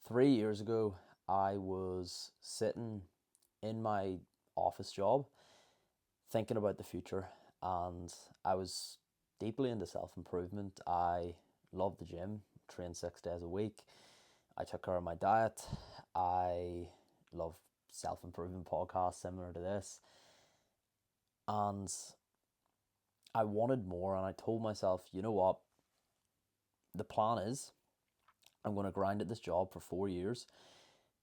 3 years ago, I was sitting in my office job thinking about the future, and I was deeply into self improvement. I loved the gym, trained 6 days a week. I took care of my diet. I love self improvement podcasts similar to this, and I wanted more. And I told myself, you know what? The plan is I'm going to grind at this job for 4 years.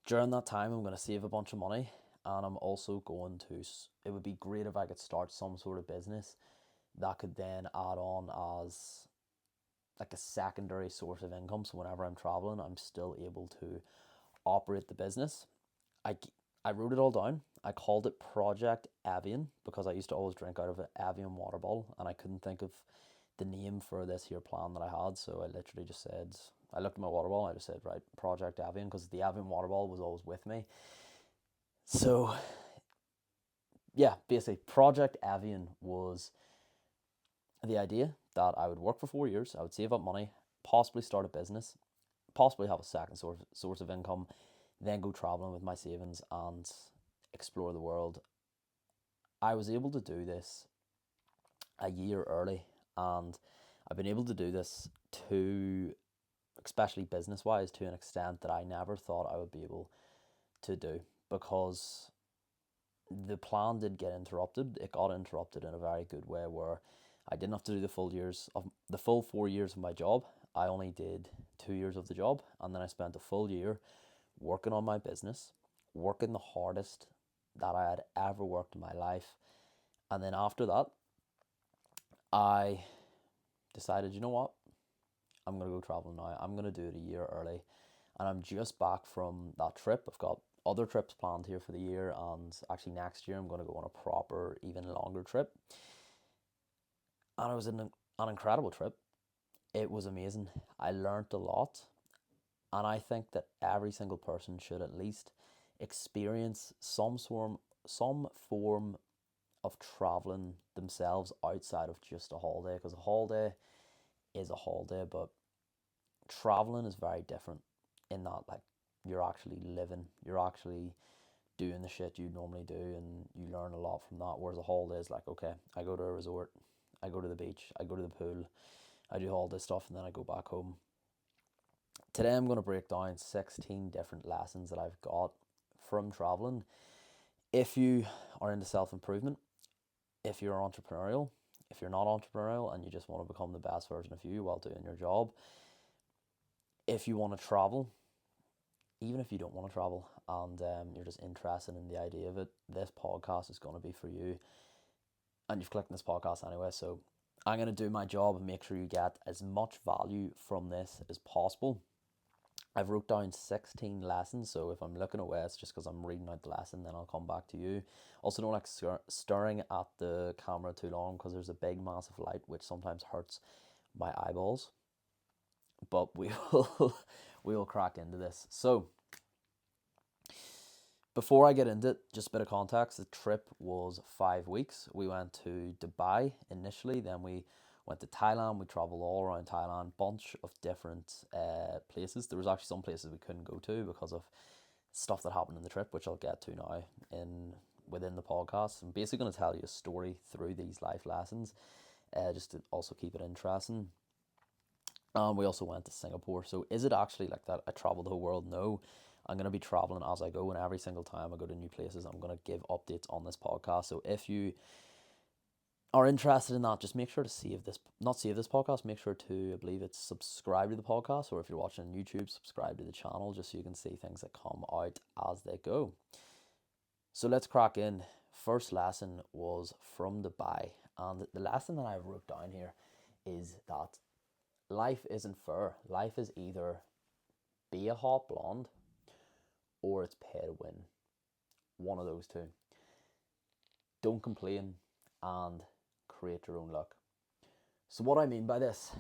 During that time, I'm going to save a bunch of money, and I'm also going to. It would be great if I could start some sort of business that could then add on as like a secondary source of income. So whenever I'm traveling, I'm still able to operate the business. I, I wrote it all down. I called it Project Avian because I used to always drink out of an Avian water bottle, and I couldn't think of the name for this here plan that I had. So I literally just said, I looked at my water bottle, I just said, right, Project Avian, because the Avian water bottle was always with me. So yeah, basically Project Avian was the idea that I would work for 4 years, I would save up money, possibly start a business, possibly have a second source of income, then go traveling with my savings and explore the world. I was able to do this a year early, and I've been able to do this to, especially business wise, to an extent that I never thought I would be able to do, because the plan did get interrupted. It got interrupted in a very good way where I didn't have to do the full 4 years of my job. I only did 2 years of the job, and then I spent a full year working on my business, working the hardest that I had ever worked in my life. And then after that, I decided, you know what? I'm going to go traveling now. I'm going to do it a year early. And I'm just back from that trip. I've got other trips planned here for the year. And actually, next year, I'm going to go on a proper, even longer trip. And it was an incredible trip. It was amazing. I learned a lot. And I think that every single person should at least experience some form of traveling themselves outside of just a holiday, because a holiday is a holiday, but traveling is very different in that, like, you're actually living, you're actually doing the shit you normally do, and you learn a lot from that. Whereas a holiday is like, okay, I go to a resort, I go to the beach, I go to the pool, I do all this stuff, and then I go back home. Today I'm going to break down 16 different lessons that I've got from traveling. If you are into self-improvement, if you're entrepreneurial, if you're not entrepreneurial and you just want to become the best version of you while doing your job, if you want to travel, even if you don't want to travel and you're just interested in the idea of it, this podcast is going to be for you. And you've clicked on this podcast anyway, so I'm going to do my job and make sure you get as much value from this as possible. I've wrote down 16 lessons, so if I'm looking away, it's just because I'm reading out the lesson, then I'll come back to you. Also, don't like staring at the camera too long, because there's a big, massive light, which sometimes hurts my eyeballs. But we will crack into this. So, before I get into it, just a bit of context. The trip was 5 weeks. We went to Dubai initially, then we went to Thailand. We traveled all around Thailand, bunch of different places. There was actually some places we couldn't go to because of stuff that happened in the trip, which I'll get to now within the podcast. I'm basically going to tell you a story through these life lessons, just to also keep it interesting. We also went to Singapore. So is it actually like that I traveled the whole world? No. I'm going to be traveling as I go, and every single time I go to new places, I'm going to give updates on this podcast. So if you are interested in that, just make sure to not save this podcast, make sure to, I believe it's subscribe to the podcast, or if you're watching on YouTube, subscribe to the channel, just so you can see things that come out as they go. So let's crack in. First lesson was from Dubai, and the lesson that I wrote down here is that life isn't fair. Life is either be a hot blonde or it's pay to win. One of those two. Don't complain and create your own luck. So what I mean by this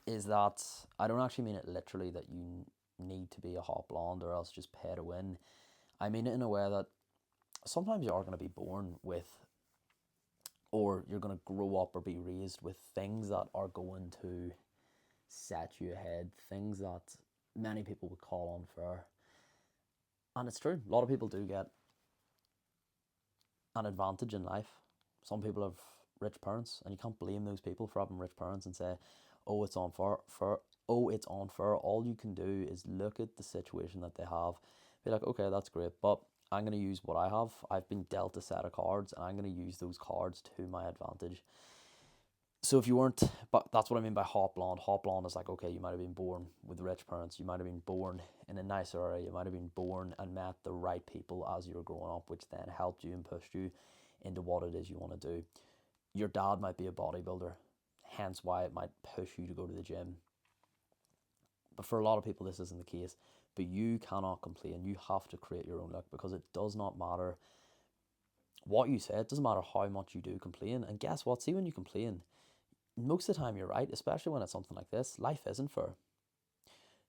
is that I don't actually mean it literally that you need to be a hot blonde or else just pay to win. I mean it in a way that sometimes you are going to be born with, or you're going to grow up or be raised with things that are going to set you ahead, things that many people would call unfair. And it's true, a lot of people do get an advantage in life. Some people have rich parents, and you can't blame those people for having rich parents and say, "Oh, it's unfair." Oh, it's unfair. All you can do is look at the situation that they have, be like, "Okay, that's great, but I'm gonna use what I have. I've been dealt a set of cards, and I'm gonna use those cards to my advantage." So if you weren't, but that's what I mean by hot blonde. Hot blonde is like, okay, you might have been born with rich parents, you might have been born in a nicer area, you might have been born and met the right people as you were growing up, which then helped you and pushed you into what it is you want to do. Your dad might be a bodybuilder, hence why it might push you to go to the gym. But for a lot of people, this isn't the case. But you cannot complain. You have to create your own luck, because it does not matter what you say. It doesn't matter how much you do complain. And guess what? See, when you complain, most of the time you're right, especially when it's something like this. Life isn't fair.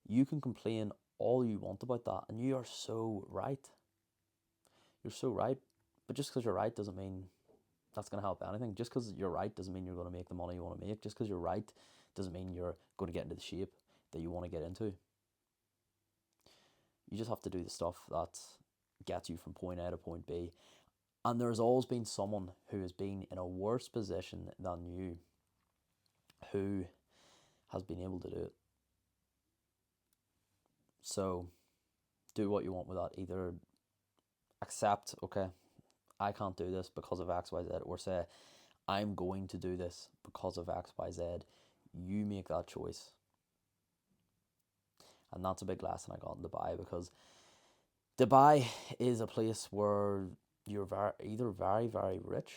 You can complain all you want about that, and you are so right. You're so right. But just because you're right doesn't mean that's going to help anything. Just because you're right doesn't mean you're going to make the money you want to make. Just because you're right doesn't mean you're going to get into the shape that you want to get into. You just have to do the stuff that gets you from point A to point B. And there's always been someone who has been in a worse position than you who has been able to do it. So do what you want with that. Either accept, okay, I can't do this because of X, Y, Z, or say, I'm going to do this because of X, Y, Z. You make that choice. And that's a big lesson I got in Dubai, because Dubai is a place where you're either very, very rich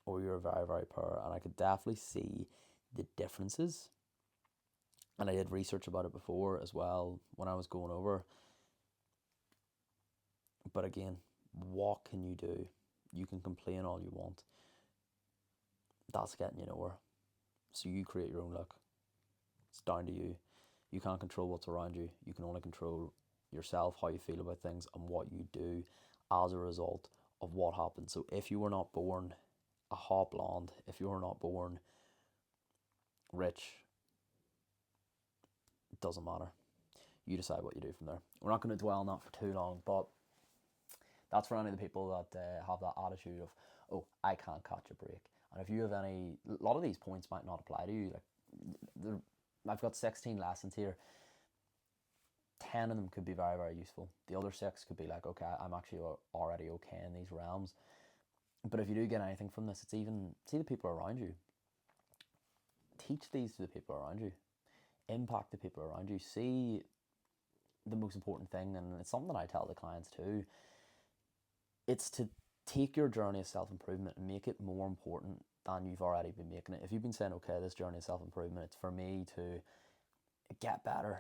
or you're very, very poor. And I could definitely see the differences. And I did research about it before as well when I was going over. But again, what can you do? You can complain all you want. That's getting you nowhere. So you create your own luck. It's down to you. You can't control what's around you. You can only control yourself, how you feel about things, and what you do as a result of what happens. So if you were not born a hot blonde, if you were not born rich, it doesn't matter. You decide what you do from there. We're not going to dwell on that for too long, but that's for any of the people that have that attitude of, oh, I can't catch a break. And if you have any, a lot of these points might not apply to you. Like, I've got 16 lessons here. 10 of them could be very, very useful. The other 6 could be like, okay, I'm actually already okay in these realms. But if you do get anything from this, it's even, see the people around you. Teach these to the people around you. Impact the people around you. See the most important thing, and it's something that I tell the clients too. It's to take your journey of self-improvement and make it more important than you've already been making it. If you've been saying, okay, this journey of self-improvement, it's for me to get better,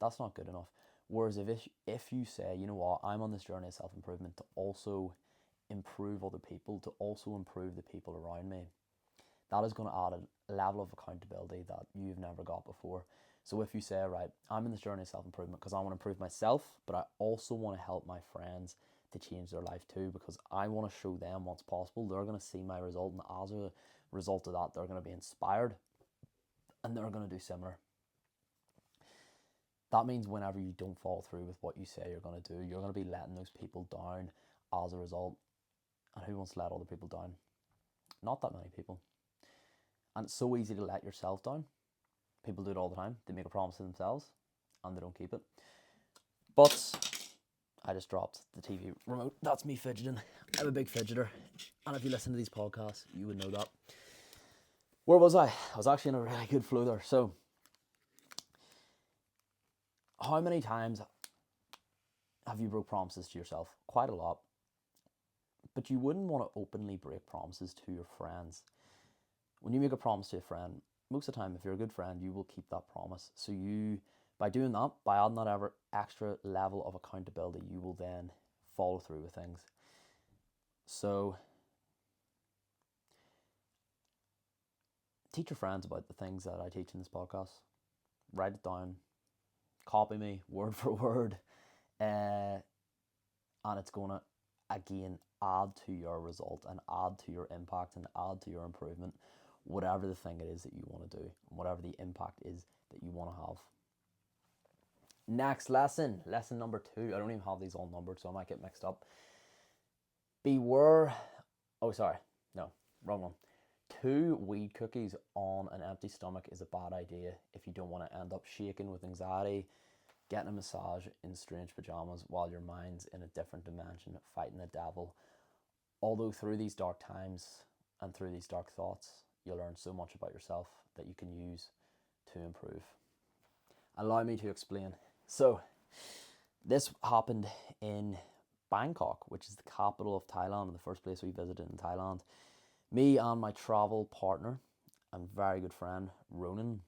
that's not good enough. Whereas if you say, you know what, I'm on this journey of self-improvement to also improve other people, to also improve the people around me, that is going to add a level of accountability that you've never got before. So if you say, right, I'm in this journey of self-improvement because I want to improve myself, but I also want to help my friends to change their life too, because I want to show them what's possible. They're going to see my result, and as a result of that, they're going to be inspired and they're going to do similar. That means whenever you don't follow through with what you say you're going to do, you're going to be letting those people down as a result. And who wants to let other people down? Not that many people. And it's so easy to let yourself down. People do it all the time. They make a promise to themselves and they don't keep it. But I just dropped the TV remote. That's me fidgeting. I'm a big fidgeter. And if you listen to these podcasts, you would know that. Where was I? I was actually in a really good flow there. So, how many times have you broke promises to yourself? Quite a lot. But you wouldn't want to openly break promises to your friends. When you make a promise to a friend, most of the time, if you're a good friend, you will keep that promise. So you, by doing that, by adding that extra level of accountability, you will then follow through with things. So teach your friends about the things that I teach in this podcast. Write it down. Copy me word for word. And it's going to, again, add to your result and add to your impact and add to your improvement, whatever the thing it is that you want to do, and whatever the impact is that you want to have. Next lesson number 2. I don't even have these all numbered, so I might get mixed up. Beware. Oh, sorry. No, wrong one. 2 weed cookies on an empty stomach is a bad idea if you don't want to end up shaking with anxiety, getting a massage in strange pajamas while your mind's in a different dimension fighting the devil. Although through these dark times and through these dark thoughts, you'll learn so much about yourself that you can use to improve. Allow me to explain. So, this happened in Bangkok, which is the capital of Thailand, and the first place we visited in Thailand. Me and my travel partner and very good friend Ronan,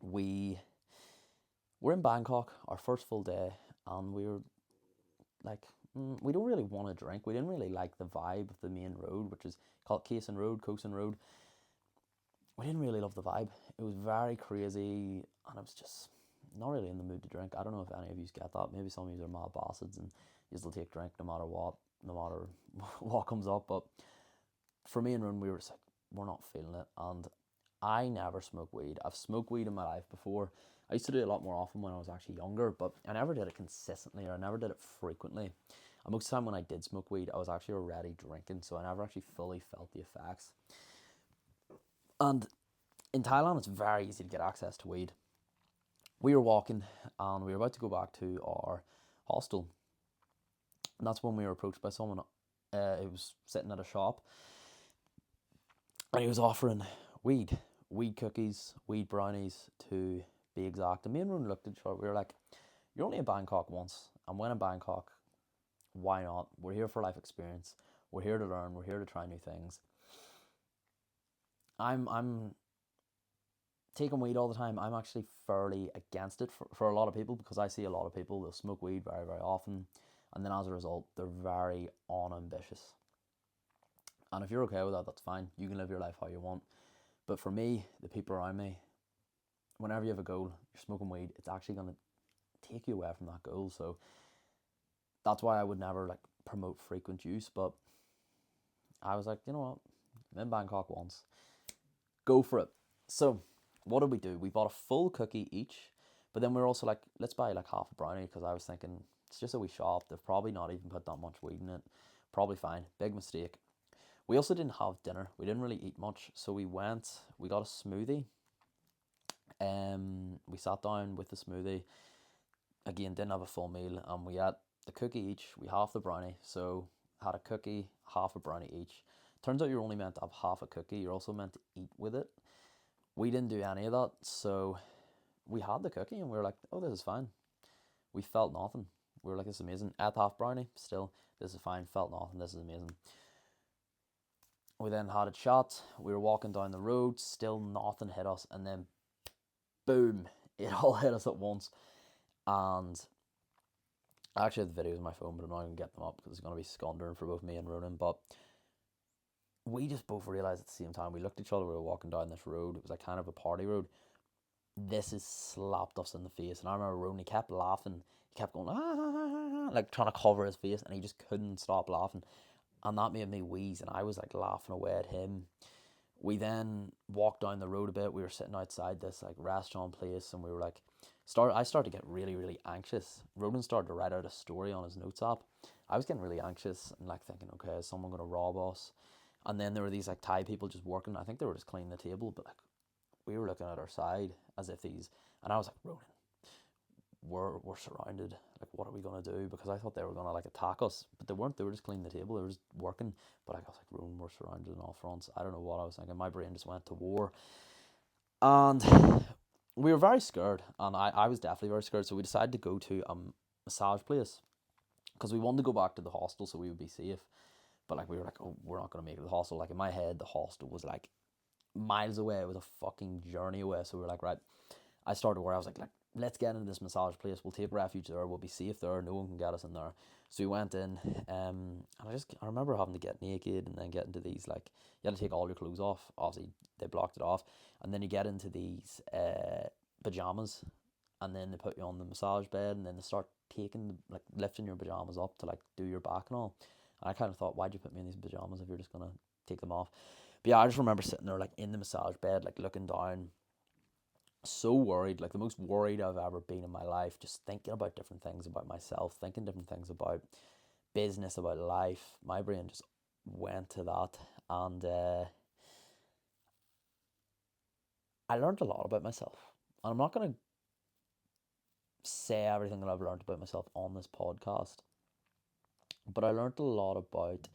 we were in Bangkok our first full day, and we were like, we don't really want to drink. We didn't really like the vibe of the main road, which is called Kosan Road. We didn't really love the vibe. It was very crazy, and I was just not really in the mood to drink. I don't know if any of you get that. Maybe some of you are mad bastards and you will take drink no matter what, no matter what comes up. But for me and Ron, we were just like, we're not feeling it. And I never smoke weed. I've smoked weed in my life before. I used to do it a lot more often when I was actually younger, but I never did it consistently, or I never did it frequently. And most of the time when I did smoke weed, I was actually already drinking, so I never actually fully felt the effects. And in Thailand, it's very easy to get access to weed. We were walking and we were about to go back to our hostel. And that's when we were approached by someone who was sitting at a shop. And he was offering weed cookies, weed brownies to be exact. And me and Ron looked at each other. We were like, you're only in Bangkok once. And when in Bangkok, why not? We're here for life experience. We're here to learn. We're here to try new things. I'm taking weed all the time. I'm actually fairly against it for a lot of people, because I see a lot of people, they'll smoke weed very, very often, and then as a result, they're very unambitious. And if you're okay with that, that's fine. You can live your life how you want. But for me, the people around me, whenever you have a goal, you're smoking weed, it's actually going to take you away from that goal. So that's why I would never like promote frequent use. But I was like, you know what? I'm in Bangkok once. Go for it. So what did we do? We bought a full cookie each, but then we were also like, let's buy like half a brownie, because I was thinking it's just a wee shop. They've probably not even put that much weed in it. Probably fine. Big mistake. We also didn't have dinner. We didn't really eat much, so we got a smoothie. We sat down with the smoothie. Again, didn't have a full meal, and we had the cookie each. We half the brownie, so had a cookie, half a brownie each. Turns out you're only meant to have half a cookie. You're also meant to eat with it. We didn't do any of that, so we had the cookie and we were like, oh, this is fine. We felt nothing. We were like, this is amazing. Ate half brownie, still, this is fine. Felt nothing, this is amazing. We then had a chat. We were walking down the road, still nothing hit us, and then boom, it all hit us at once. And I actually have the videos on my phone, but I'm not going to get them up because it's going to be scundering for both me and Ronan. But we just both realised at the same time. We looked at each other. We were walking down this road. It was like kind of a party road. This has slapped us in the face. And I remember Ronan, he kept laughing. He kept going, like trying to cover his face, and he just couldn't stop laughing. And that made me wheeze, and I was like laughing away at him. We then walked down the road a bit. We were sitting outside this like restaurant place, and we were like, I started to get really, really anxious. Ronan started to write out a story on his notes app. I was getting really anxious and like thinking, okay, is someone gonna rob us? And then there were these like Thai people just working. I think they were just cleaning the table, but like we were looking at our side as if and I was like, Ronan, we're surrounded. Like, what are we gonna do? Because I thought they were gonna like attack us, but they weren't. They were just cleaning the table. They were just working. But like, I was like, Ronan, we're surrounded on all fronts. I don't know what I was thinking. My brain just went to war, and we were very scared. And I was definitely very scared. So we decided to go to a massage place because we wanted to go back to the hostel so we would be safe. But like, we were like, oh, we're not gonna make it to the hostel. Like in my head, the hostel was like miles away. It was a fucking journey away. So we were like, right. I started where I was like, let's get into this massage place. We'll take refuge there. We'll be safe there. No one can get us in there. So we went in, and I remember having to get naked and then get into these like, you had to take all your clothes off. Obviously, they blocked it off, and then you get into these pajamas, and then they put you on the massage bed, and then they start lifting your pajamas up to like do your back and all. And I kind of thought, why'd you put me in these pajamas if you're just gonna take them off? But yeah, I just remember sitting there like in the massage bed, like looking down. So worried, like the most worried I've ever been in my life, just thinking about different things about myself, thinking different things about business, about life. My brain just went to that, and I learned a lot about myself. And I'm not going to say everything that I've learned about myself on this podcast, but I learned a lot about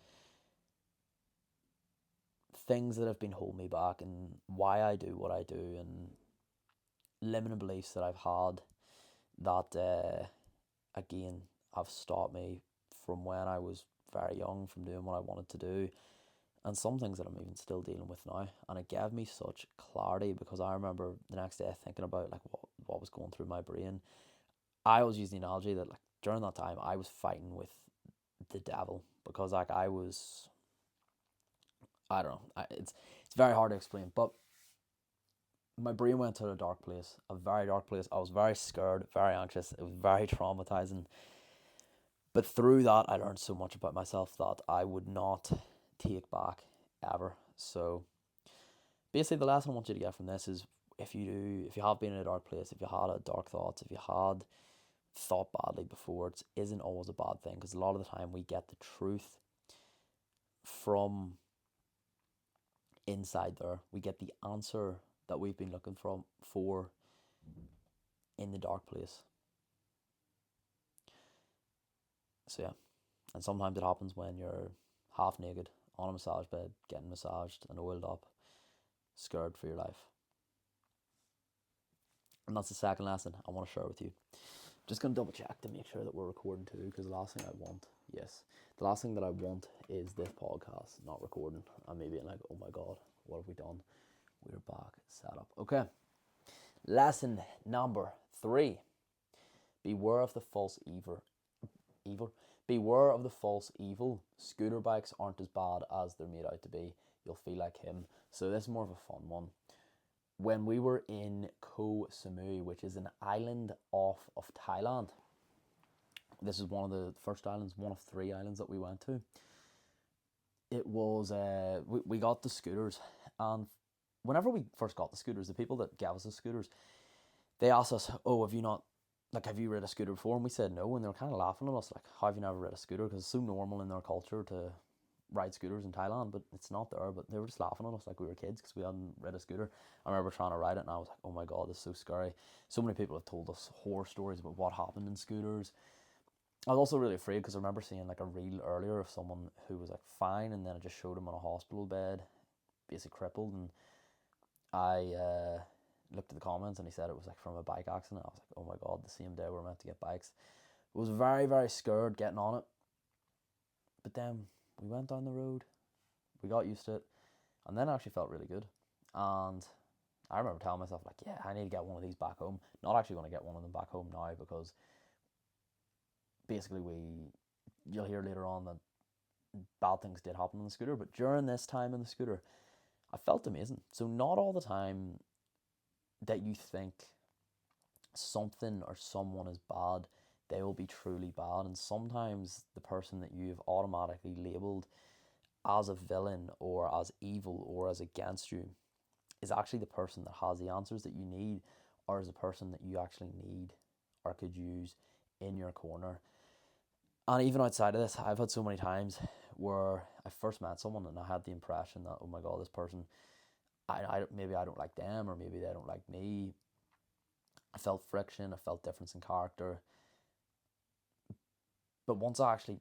things that have been holding me back and why I do what I do, and limiting beliefs that I've had that, again, have stopped me from when I was very young from doing what I wanted to do, and some things that I'm even still dealing with now. And it gave me such clarity, because I remember the next day thinking about like what was going through my brain. I always use the analogy that, like, during that time I was fighting with the devil, because like I don't know, it's very hard to explain, but my brain went to a dark place, a very dark place. I was very scared, very anxious. It was very traumatizing. But through that, I learned so much about myself that I would not take back ever. So basically, the lesson I want you to get from this is, if you have been in a dark place, if you had a dark thoughts, if you had thought badly before, it isn't always a bad thing, because a lot of the time we get the truth from inside there. We get the answer that we've been looking for in the dark place. So yeah, and sometimes it happens when you're half naked on a massage bed, getting massaged and oiled up, scared for your life. And that's the second lesson I want to share with you. Just going to double check to make sure that we're recording too, because the last thing I want, yes, the last thing that I want is this podcast not recording and me being like, oh my god, what have we done? We're back, set up. Okay, lesson number 3: beware of the false evil. Beware of the false evil. Scooter bikes aren't as bad as they're made out to be. You'll feel like him. So this is more of a fun one. When we were in Koh Samui, which is an island off of Thailand, this is one of the first islands, one of 3 islands that we went to. It was, we got the scooters, and whenever we first got the scooters, the people that gave us the scooters, they asked us, oh, have you ridden a scooter before? And we said no, and they were kind of laughing at us, like, how have you never ridden a scooter? Because it's so normal in their culture to ride scooters in Thailand, but it's not there. But they were just laughing at us like we were kids, because we hadn't ridden a scooter. I remember trying to ride it, and I was like, oh my god, this is so scary. So many people have told us horror stories about what happened in scooters. I was also really afraid, because I remember seeing like a reel earlier of someone who was like fine, and then it just showed him on a hospital bed, basically crippled, and I looked at the comments, and he said it was like from a bike accident. I was like, oh my god, the same day we're meant to get bikes. I was very, very scared getting on it. But then we went down the road, we got used to it, and then it actually felt really good. And I remember telling myself, like, yeah, I need to get one of these back home. Not actually going to get one of them back home now, because basically you'll hear later on that bad things did happen on the scooter. But during this time on the scooter, I felt amazing. So not all the time that you think something or someone is bad, they will be truly bad. And sometimes the person that you've automatically labeled as a villain or as evil or as against you is actually the person that has the answers that you need, or is a person that you actually need or could use in your corner. And even outside of this, I've had so many times where I first met someone and I had the impression that, oh my god, this person, maybe I don't like them, or maybe they don't like me. I felt friction, I felt difference in character. But once I actually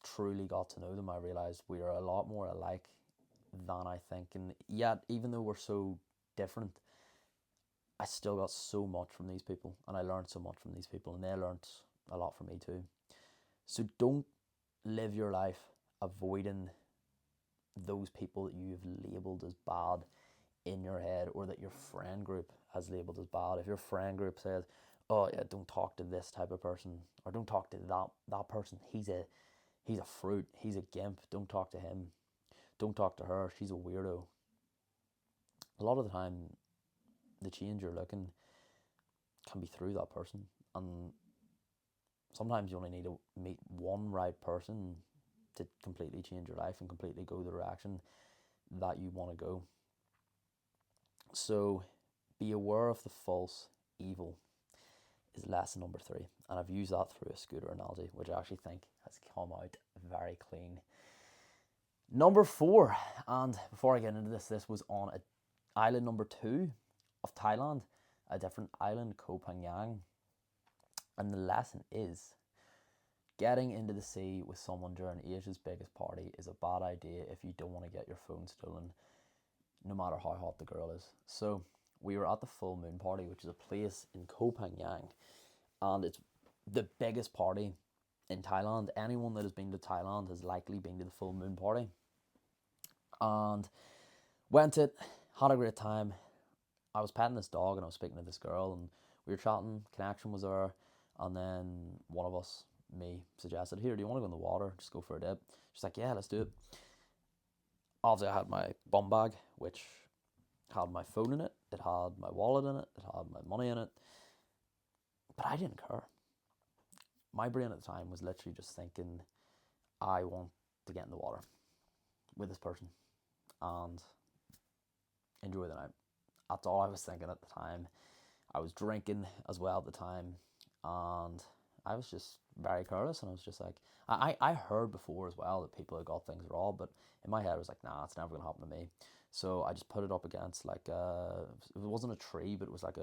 truly got to know them, I realized we are a lot more alike than I think. And yet, even though we're so different, I still got so much from these people, and I learned so much from these people, and they learned a lot from me too. So don't live your life avoiding those people that you've labeled as bad in your head, or that your friend group has labeled as bad. If your friend group says, oh yeah, don't talk to this type of person, or don't talk to that person, he's a fruit, he's a gimp, don't talk to him, don't talk to her, she's a weirdo. A lot of the time, the change you're looking can be through that person, and sometimes you only need to meet one right person to completely change your life and completely go the direction that you want to go. So Be aware of the false evil is lesson number 3. And I've used that through a scooter analogy, which I actually think has come out very clean. Number 4, and before I get into this was on island number 2 of Thailand, a different island, Koh Phangan. And the lesson is, getting into the sea with someone during Asia's biggest party is a bad idea if you don't want to get your phone stolen, no matter how hot the girl is. So we were at the full moon party, which is a place in Koh Phangan, and it's the biggest party in Thailand. Anyone that has been to Thailand has likely been to the full moon party. And went it, had a great time. I was petting this dog and I was speaking to this girl and we were chatting, connection was there, and then one of us, me, suggested, here, do you want to go in the water? Just go for a dip. She's like, yeah, let's do it. Obviously I had my bum bag, which had my phone in it, it had my wallet in it, it had my money in it, but I didn't care. My brain at the time was literally just thinking, I want to get in the water with this person and enjoy the night. That's all I was thinking at the time. I was drinking as well at the time, and I was just very careless, and I was just like, I heard before as well that people had got things raw, but in my head I was like, nah, it's never going to happen to me. So I just put it up against like, it wasn't a tree, but it was like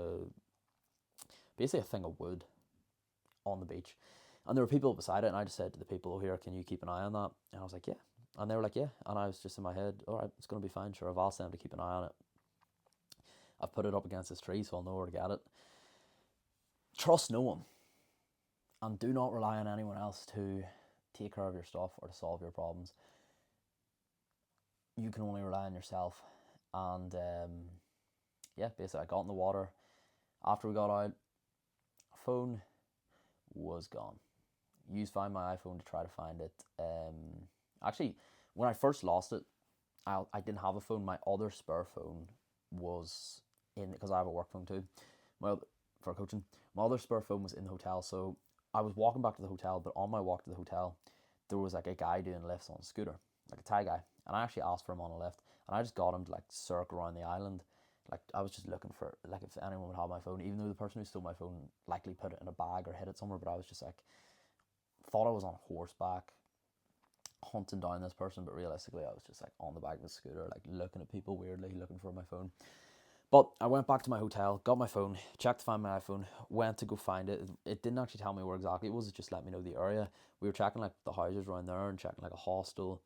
basically a thing of wood on the beach. And there were people beside it, and I just said to the people, oh, here, can you keep an eye on that? And I was like, yeah. And they were like, yeah. And I was just in my head, all right, it's going to be fine. Sure, I've asked them to keep an eye on it. I've put it up against this tree, so I'll know where to get it. Trust no one. And do not rely on anyone else to take care of your stuff or to solve your problems. You can only rely on yourself. And yeah, basically I got in the water. After we got out, phone was gone. Found my iPhone to try to find it. Actually, when I first lost it, I didn't have a phone. My other spare phone was in, because I have a work phone too, for coaching. My other spare phone was in the hotel, so I was walking back to the hotel, but on my walk to the hotel, there was like a guy doing lifts on a scooter, like a Thai guy, and I actually asked for him on a lift, and I just got him to like circle around the island. Like I was just looking for, like, if anyone would have my phone, even though the person who stole my phone likely put it in a bag or hid it somewhere, but I was just like, thought I was on horseback hunting down this person, but realistically I was just like on the back of the scooter, like looking at people weirdly, looking for my phone. But I went back to my hotel, got my phone, checked to find my iPhone, went to go find it. It didn't actually tell me where exactly it was, it just let me know the area. We were checking like the houses around there and checking like a hostel,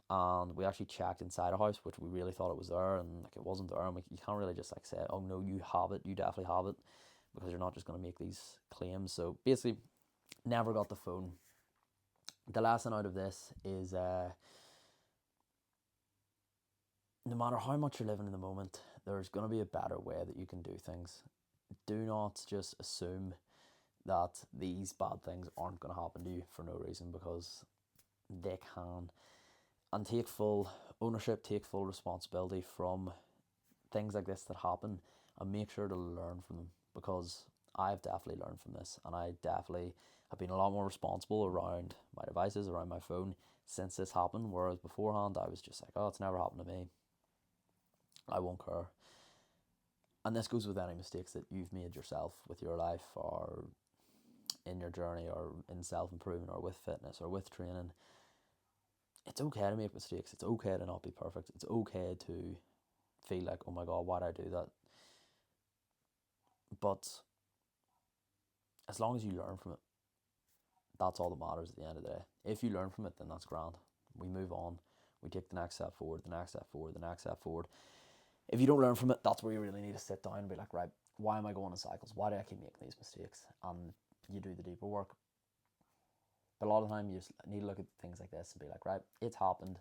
and we actually checked inside a house, which we really thought it was there, and like it wasn't there. And you can't really just like say, oh no, you have it, you definitely have it, because you're not just going to make these claims. So basically, never got the phone. The lesson out of this is, no matter how much you're living in the moment, there's going to be a better way that you can do things. Do not just assume that these bad things aren't going to happen to you for no reason, because they can. And take full ownership, take full responsibility from things like this that happen, and make sure to learn from them, because I've definitely learned from this, and I definitely have been a lot more responsible around my devices, around my phone since this happened, whereas beforehand I was just like, oh, it's never happened to me, I won't care. And this goes with any mistakes that you've made yourself with your life, or in your journey, or in self-improvement, or with fitness, or with training. It's okay to make mistakes, it's okay to not be perfect, it's okay to feel like, oh my god, why did I do that? But as long as you learn from it, that's all that matters at the end of the day. If you learn from it, then that's grand. We move on, we take the next step forward, the next step forward, the next step forward. If you don't learn from it, that's where you really need to sit down and be like, right, why am I going in cycles? Why do I keep making these mistakes? And you do the deeper work. But a lot of the time you just need to look at things like this and be like, right, it's happened,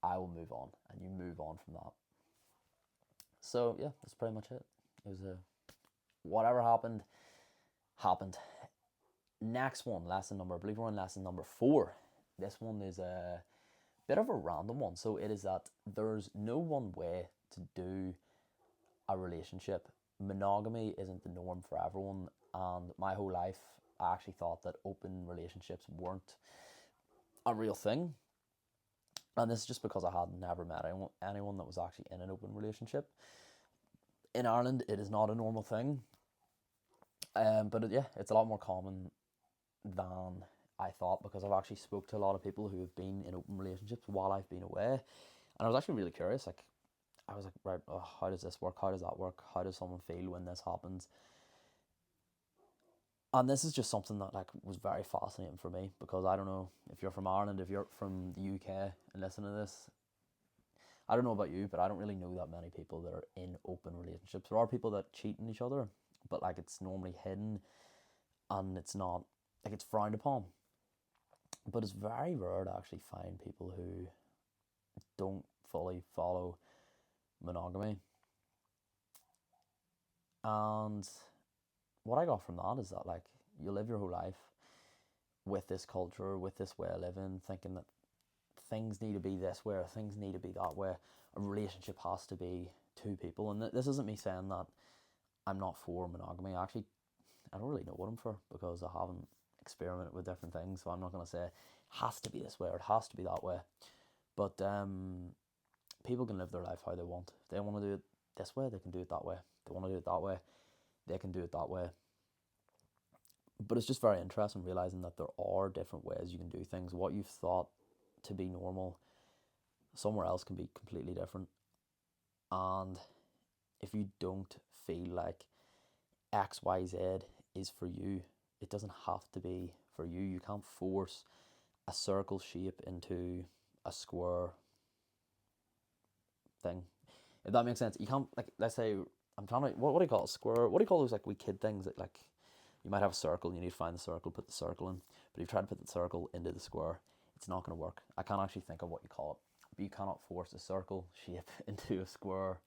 I will move on. And you move on from that. So yeah, that's pretty much it. It was whatever happened, happened. Next one, I believe we're on lesson number 4. This one is a bit of a random one. So it is that there's no one way to do a relationship. Monogamy isn't the norm for everyone, and my whole life I actually thought that open relationships weren't a real thing. And this is just because I had never met anyone that was actually in an open relationship. In Ireland, it is not a normal thing. But yeah, it's a lot more common than I thought, because I've actually spoke to a lot of people who have been in open relationships while I've been away, and I was actually really curious. Like, I was like, right, how does this work? How does that work? How does someone feel when this happens? And this is just something that like was very fascinating for me, because I don't know if you're from Ireland, if you're from the UK and listen to this. I don't know about you, but I don't really know that many people that are in open relationships. There are people that cheat on each other, but like it's normally hidden, and it's not like it's frowned upon. But it's very rare to actually find people who don't fully follow monogamy. And what I got from that is that like you live your whole life with this culture, with this way of living, thinking that things need to be this way or things need to be that way. A relationship has to be two people. And this isn't me saying that I'm not for monogamy. Actually, I don't really know what I'm for, because I haven't experimented with different things. So I'm not going to say it has to be this way or it has to be that way. But people can live their life how they want. If they want to do it this way, they can do it that way. If they want to do it that way, they can do it that way. But it's just very interesting realizing that there are different ways you can do things. What you've thought to be normal somewhere else can be completely different. And if you don't feel like XYZ is for you, it doesn't have to be for you. You can't force a circle shape into a square thing. If that makes sense. You can't, like, let's say I'm trying to, what do you call it? Square? What do you call those like wee kid things that like you might have a circle, you need to find the circle, put the circle in. But if you try to put the circle into the square, it's not going to work. I can't actually think of what you call it. But you cannot force a circle shape into a square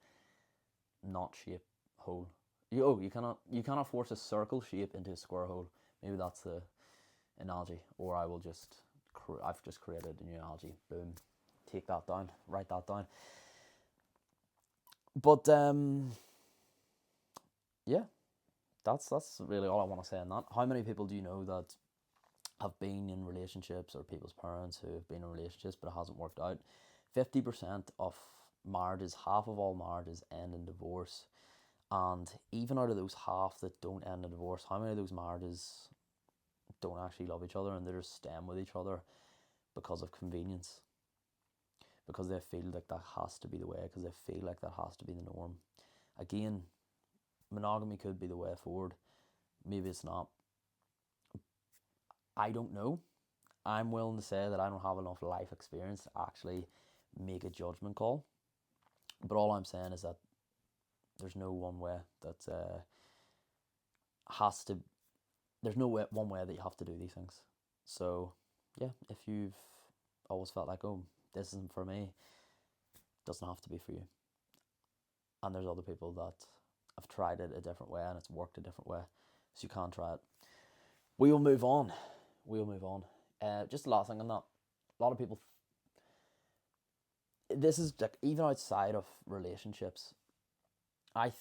not shape hole. You cannot force a circle shape into a square hole. Maybe that's the analogy, or I've just created a new analogy. Boom, take that down, write that down. But yeah, that's really all I want to say on that. How many people do you know that have been in relationships, or people's parents who have been in relationships but it hasn't worked out? 50% of marriages, half of all marriages, end in divorce. And even out of those half that don't end in divorce, how many of those marriages don't actually love each other and they're just staying with each other because of convenience? Because they feel like that has to be the way, because they feel like that has to be the norm. Again, monogamy could be the way forward. Maybe it's not. I don't know. I'm willing to say that I don't have enough life experience to actually make a judgment call. But all I'm saying is that there's no one way that has to. There's no one way that you have to do these things. So yeah, if you've always felt like, oh, this isn't for me, it doesn't have to be for you. And there's other people that have tried it a different way and it's worked a different way, so you can't try it. We will move on. Just the last thing on that. A lot of people. This is like even outside of relationships. I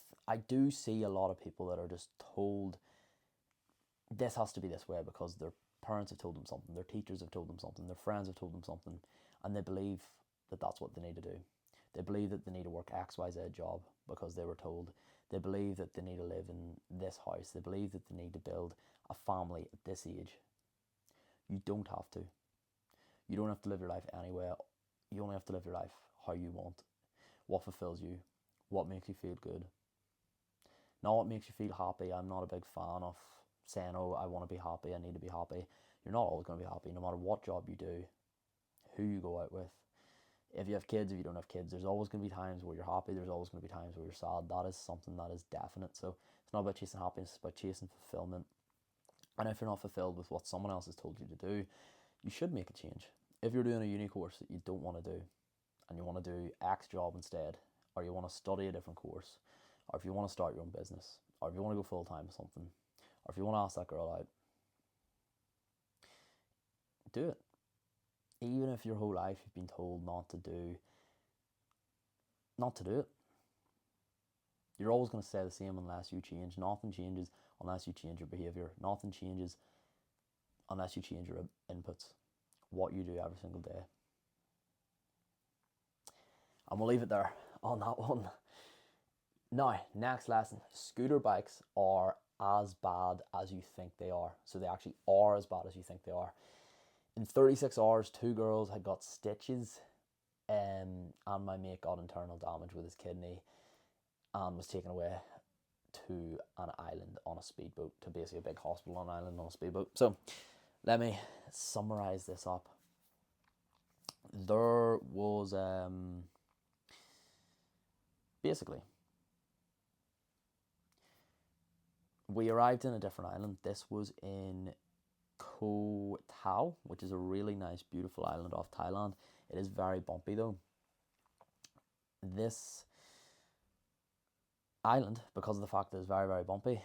do see a lot of people that are just told this has to be this way because their parents have told them something, their teachers have told them something, their friends have told them something, and they believe that that's what they need to do. They believe that they need to work XYZ job because they were told. They believe that they need to live in this house. They believe that they need to build a family at this age. You don't have to. You don't have to live your life anywhere. You only have to live your life how you want. What fulfills you. What makes you feel good. Not what makes you feel happy. I'm not a big fan of saying, oh, I want to be happy, I need to be happy. You're not always going to be happy, no matter what job you do, who you go out with. If you have kids, if you don't have kids, there's always going to be times where you're happy, there's always going to be times where you're sad. That is something that is definite. So it's not about chasing happiness, it's about chasing fulfillment. And if you're not fulfilled with what someone else has told you to do, you should make a change. If you're doing a uni course that you don't want to do, and you want to do X job instead, or you want to study a different course, or if you want to start your own business, or if you want to go full time with something, or if you want to ask that girl out, do it. Even if your whole life you've been told not to do it. You're always going to stay the same unless you change. Nothing changes unless you change your behaviour. Nothing changes unless you change your inputs. What you do every single day. And we'll leave it there on that one. Now, next lesson, scooter bikes are as bad as you think they are. So they actually are as bad as you think they are. In 36 hours, two girls had got stitches, and my mate got internal damage with his kidney and was taken away to an island on a speedboat, to basically a big hospital on an island on a speedboat. So let me summarize this up. There was basically, we arrived in a different island. This was in Koh Tao, which is a really nice, beautiful island off Thailand. It is very bumpy though. This island, because of the fact that it's very, very bumpy,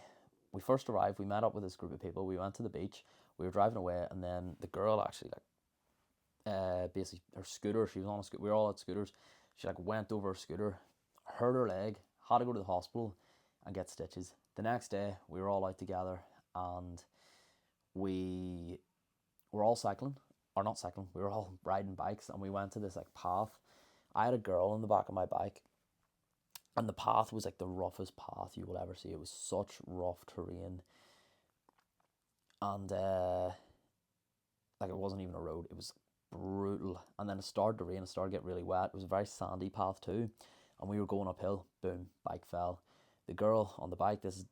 we first arrived, we met up with this group of people, we went to the beach, we were driving away, and then the girl actually, basically, her scooter, she was on a scooter, we were all at scooters, she, went over her scooter, hurt her leg, had to go to the hospital and get stitches. The next day, we were all out together, and we were all cycling, or not cycling, we were all riding bikes, and we went to this, path. I had a girl on the back of my bike, and the path was the roughest path you will ever see. It was such rough terrain, and it wasn't even a road. It was brutal. And then it started to rain. It started to get really wet. It was a very sandy path too, and we were going uphill. Boom, bike fell. The girl on the bike, this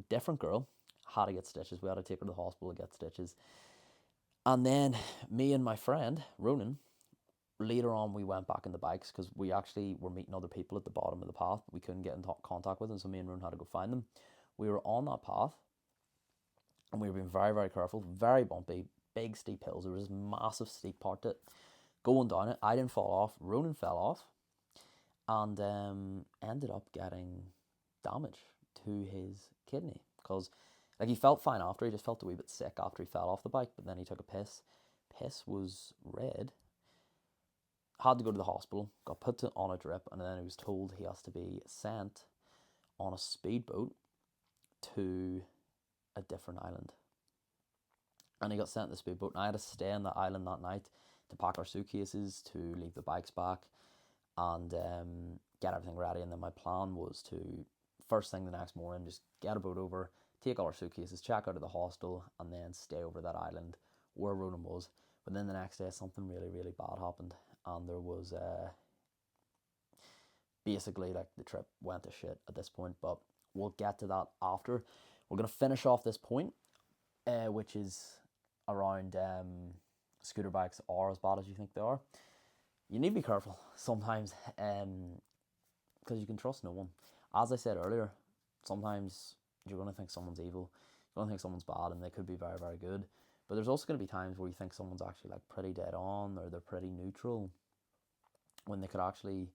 different girl, had to get stitches. We had to take her to the hospital to get stitches. And then me and my friend Ronan, later on, we went back in the bikes because we actually were meeting other people at the bottom of the path, but we couldn't get in contact with them, so me and Ronan had to go find them. We were on that path, and we were being very, very careful, very bumpy, big steep hills. There was this massive steep part that going down it. I didn't fall off. Ronan fell off, and ended up getting damage to his kidney because, he felt fine after. He just felt a wee bit sick after he fell off the bike, but then he took a piss. Piss was red. Had to go to the hospital, got put on a drip, and then he was told he has to be sent on a speedboat to a different island. And he got sent to the speedboat, and I had to stay on that island that night to pack our suitcases, to leave the bikes back, and get everything ready. And then my plan was to, first thing the next morning, just get a boat over, take all our suitcases, check out of the hostel, and then stay over that island where Ronan was. But then the next day, something really, really bad happened, and there was basically the trip went to shit at this point. But we'll get to that after. We're gonna finish off this point, which is around scooter bikes are as bad as you think they are. You need to be careful sometimes, because you can trust no one. As I said earlier, sometimes you're gonna think someone's evil, you're gonna think someone's bad, and they could be very, very good. But there's also going to be times where you think someone's actually pretty dead on, or they're pretty neutral, when they could actually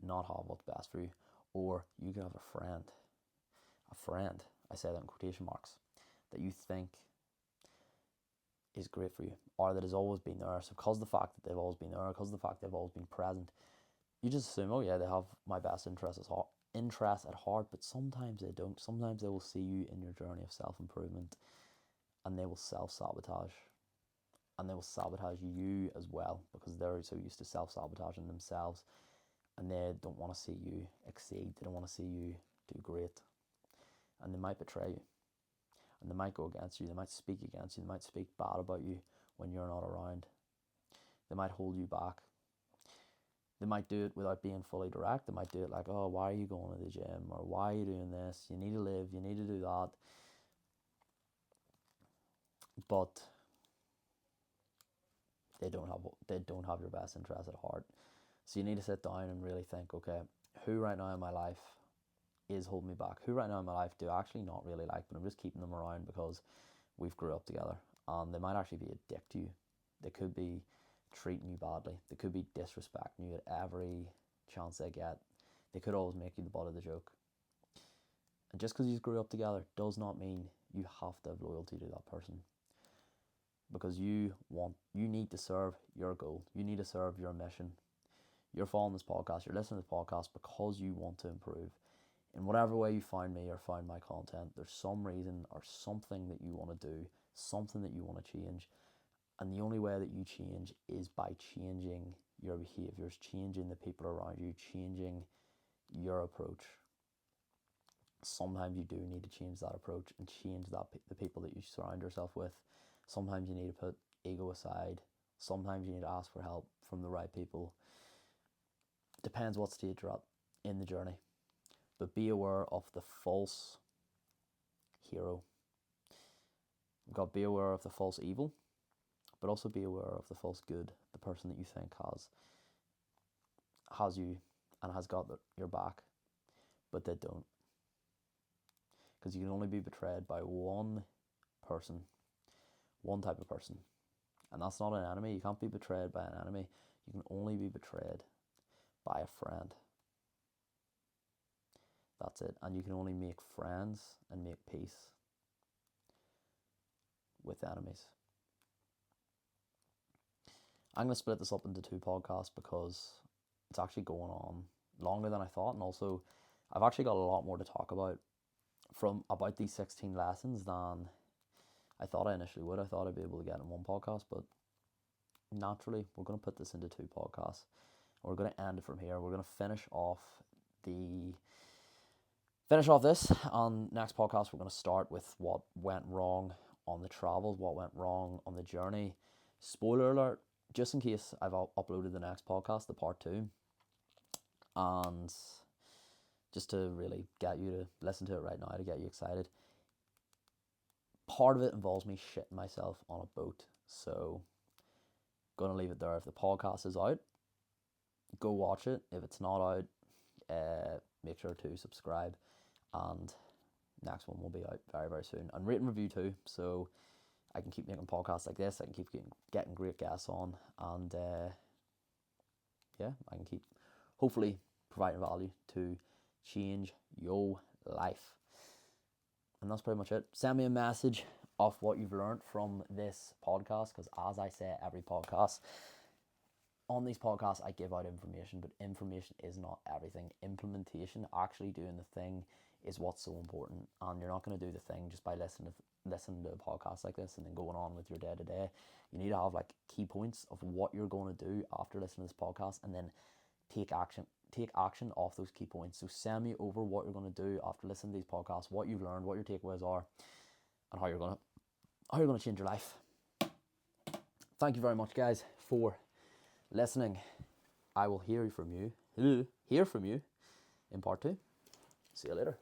not have what's best for you. Or you could have a friend, I say that in quotation marks, that you think is great for you, or that has always been there. So because of the fact that they've always been there, because of the fact they've always been present, you just assume, oh yeah, they have my best interest at heart, but sometimes they don't. Sometimes they will see you in your journey of self-improvement, and they will self-sabotage, and they will sabotage you as well, because they're so used to self-sabotaging themselves, and they don't want to see you exceed. They don't want to see you do great, and they might betray you, and they might go against you. They might speak against you. They might speak bad about you when you're not around. They might hold you back. They might do it without being fully direct. They might do it oh, why are you going to the gym, or why are you doing this? You need to live. You need to do that. But they don't have your best interest at heart. So you need to sit down and really think, okay, who right now in my life is holding me back? Who right now in my life do I actually not really like, but I'm just keeping them around because we've grew up together, and they might actually be a dick to you. They could be treating you badly. They could be disrespecting you at every chance they get. They could always make you the butt of the joke. And just because you grew up together does not mean you have to have loyalty to that person, because you need to serve your goal. You need to serve your mission. You're following this podcast, you're listening to this podcast because you want to improve. In whatever way you find me or find my content, there's some reason or something that you want to do, something that you want to change. And the only way that you change is by changing your behaviors, changing the people around you, changing your approach. sometimes you do need to change that approach and change the people that you surround yourself with. Sometimes you need to put ego aside. Sometimes you need to ask for help from the right people. Depends what stage you're at in the journey. But be aware of the false hero. You've got to be aware of the false evil, but also be aware of the false good, the person that you think has you and has got your back, but they don't. Because you can only be betrayed by one person, one type of person. And that's not an enemy. You can't be betrayed by an enemy. You can only be betrayed by a friend. That's it. And you can only make friends and make peace with enemies. I'm going to split this up into 2 podcasts because it's actually going on longer than I thought. And also, I've actually got a lot more to talk about about these 16 lessons than I thought I initially would. I thought I'd be able to get in one podcast, but naturally, we're going to put this into 2 podcasts. We're going to end it from here. We're going to finish off this. On next podcast, we're going to start with what went wrong on the travels, what went wrong on the journey. Spoiler alert, just in case I've uploaded the next podcast, the part 2. And just to really get you to listen to it right now, to get you excited. Part of it involves me shitting myself on a boat. So, going to leave it there. If the podcast is out, go watch it. If it's not out, make sure to subscribe. And next one will be out very, very soon. And rate and review too. So, I can keep making podcasts like this. I can keep getting great guests on. And I can keep hopefully providing value to change your life. And that's pretty much it. Send me a message of what you've learned from this podcast, because as I say every podcast, on these podcasts I give out information, but information is not everything. Implementation, actually doing the thing, is what's so important. And you're not going to do the thing just by listening to a podcast like this and then going on with your day to day. You need to have like key points of what you're going to do after listening to this podcast, and then take action off those key points. So send me over what you're going to do after listening to these podcasts, what you've learned, what your takeaways are, and how you're going to change your life. Thank you very much, guys, for listening. I will hear from you in part 2. See you later.